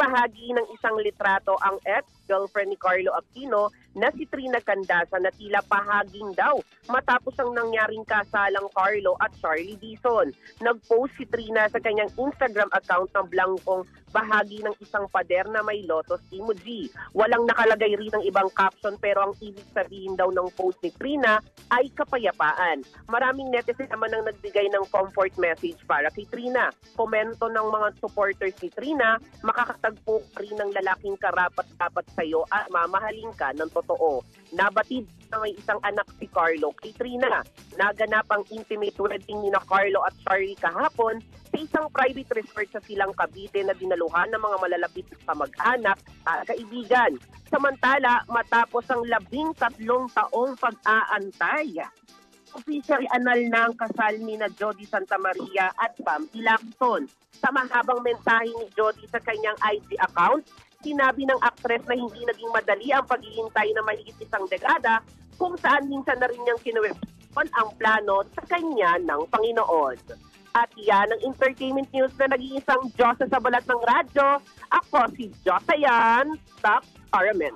Nagbahagi ng isang litrato ang ex-girlfriend ni Carlo Aquino na si Trina Candasa na tila pahaging daw matapos ang nangyaring kasalang Carlo at Charlie Dizon. Nag-post si Trina sa kanyang Instagram account ng blankong bahagi ng isang pader na may lotus emoji. Walang nakalagay rin ng ibang caption pero ang ibig sabihin daw ng post ni Trina ay kapayapaan. Maraming netizen naman ang nagbigay ng comfort message para kay Trina. Komento ng mga supporters ni Trina, makakatagpo rin ng lalaking karapat-dapat sa iyo at mamahalin ka ng totoo. Nabatid na may isang anak si Carlo kay Trina. Naganap ang intimate wedding ni na Carlo at Charlie kahapon sa isang private resort sa Silang Cavite na dinaluhan ng mga malalapit sa mag-anak at kaibigan. Samantala, matapos ang 13 taong pag-aantay, officially anal na ang kasal ni na Jody Santa Maria at Pam Lacson. Sa mahabang mensahe ni Jody sa kanyang IG account, sinabi ng aktres na hindi naging madali ang paghihintay na mahigit isang dekada kung saan minsan na rin niyang kinuwestiyon ang plano sa kanya ng Panginoon. At yan ang entertainment news na nag-iisang Diyosa sa balat ng radyo. Ako si Josayan Top Aramen.